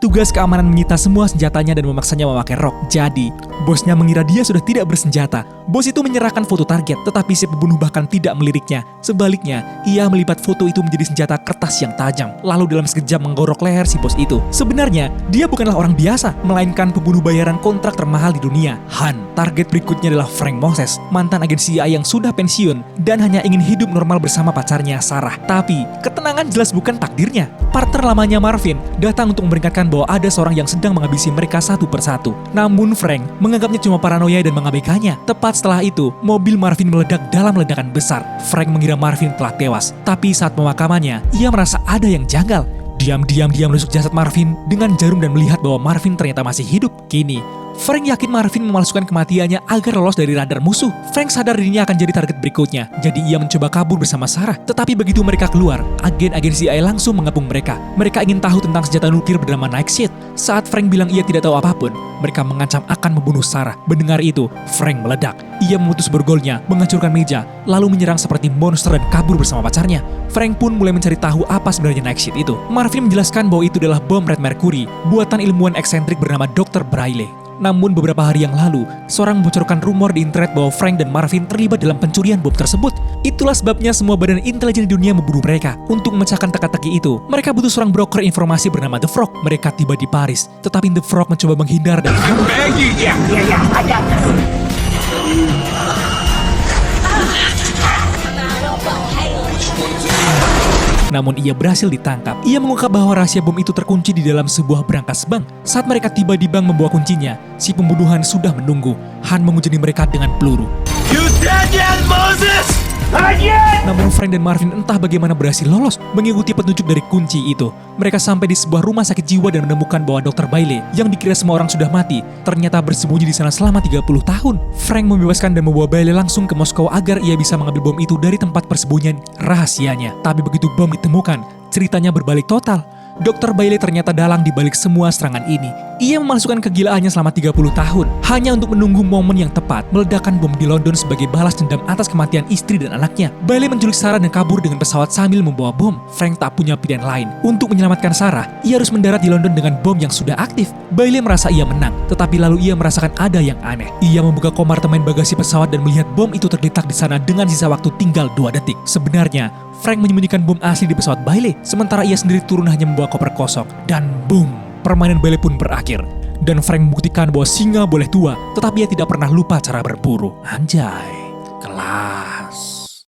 petugas keamanan menyita semua senjatanya dan memaksanya memakai rok. Jadi, bosnya mengira dia sudah tidak bersenjata. Bos itu menyerahkan foto target, tetapi si pembunuh bahkan tidak meliriknya. Sebaliknya, ia melipat foto itu menjadi senjata kertas yang tajam, lalu dalam sekejap menggorok leher si bos itu. Sebenarnya, dia bukanlah orang biasa, melainkan pembunuh bayaran kontrak termahal di dunia, Han. Target berikutnya adalah Frank Moses, mantan agen CIA yang sudah pensiun dan hanya ingin hidup normal bersama pacarnya, Sarah. Tapi, ketenangan jelas bukan takdirnya. Partner lamanya Marvin datang untuk memperingatkan bahwa ada seorang yang sedang menghabisi mereka satu persatu. Namun Frank menganggapnya cuma paranoia dan mengabaikannya. Tepat setelah itu, mobil Marvin meledak dalam ledakan besar. Frank mengira Marvin telah tewas, tapi saat pemakamannya, ia merasa ada yang janggal. Diam-diam dia menusuk jasad Marvin dengan jarum dan melihat bahwa Marvin ternyata masih hidup. Kini, Frank yakin Marvin memalsukan kematiannya agar lolos dari radar musuh. Frank sadar dirinya akan jadi target berikutnya, jadi ia mencoba kabur bersama Sarah. Tetapi begitu mereka keluar, agen-agen CIA langsung mengepung mereka. Mereka ingin tahu tentang senjata nuklir bernama Nightshade. Saat Frank bilang ia tidak tahu apapun, mereka mengancam akan membunuh Sarah. Mendengar itu, Frank meledak. Ia memutus borgolnya, menghancurkan meja, lalu menyerang seperti monster dan kabur bersama pacarnya. Frank pun mulai mencari tahu apa sebenarnya Nightshade itu. Marvin menjelaskan bahwa itu adalah bom Red Mercury, buatan ilmuwan eksentrik bernama Dr. Braille. Namun beberapa hari yang lalu, seorang membocorkan rumor di internet bahwa Frank dan Marvin terlibat dalam pencurian bom tersebut. Itulah sebabnya semua badan intelijen di dunia memburu mereka. Untuk memecahkan teka-teki itu, mereka butuh seorang broker informasi bernama The Frog. Mereka tiba di Paris, tetapi The Frog mencoba menghindar dan namun ia berhasil ditangkap. Ia mengungkap bahwa rahasia bom itu terkunci di dalam sebuah berangkas bank. Saat mereka tiba di bank membawa kuncinya, si pembunuhan sudah menunggu. Han menghujani mereka dengan peluru. You dead yet, Moses? Namun Frank dan Marvin entah bagaimana berhasil lolos mengikuti petunjuk dari kunci itu. Mereka sampai di sebuah rumah sakit jiwa dan menemukan bahwa Dr. Bailey yang dikira semua orang sudah mati ternyata bersembunyi di sana selama 30 tahun. Frank membebaskan dan membawa Bailey langsung ke Moskow agar ia bisa mengambil bom itu dari tempat persembunyian rahasianya. Tapi begitu bom ditemukan, ceritanya berbalik total. Dr. Bailey ternyata dalang di balik semua serangan ini. Ia memalsukan kegilaannya selama 30 tahun hanya untuk menunggu momen yang tepat meledakkan bom di London sebagai balas dendam atas kematian istri dan anaknya. Bailey menculik Sarah dan kabur dengan pesawat sambil membawa bom. Frank tak punya pilihan lain. Untuk menyelamatkan Sarah, ia harus mendarat di London dengan bom yang sudah aktif. Bailey merasa ia menang, tetapi lalu ia merasakan ada yang aneh. Ia membuka kompartemen bagasi pesawat dan melihat bom itu terletak di sana dengan sisa waktu tinggal 2 detik. Sebenarnya, Frank menyembunyikan bom asli di pesawat Bailey, sementara ia sendiri turun hanya membawa koper kosong. Dan boom, permainan Bailey pun berakhir. Dan Frank membuktikan bahwa singa boleh tua, tetapi ia tidak pernah lupa cara berburu. Anjay, kelas.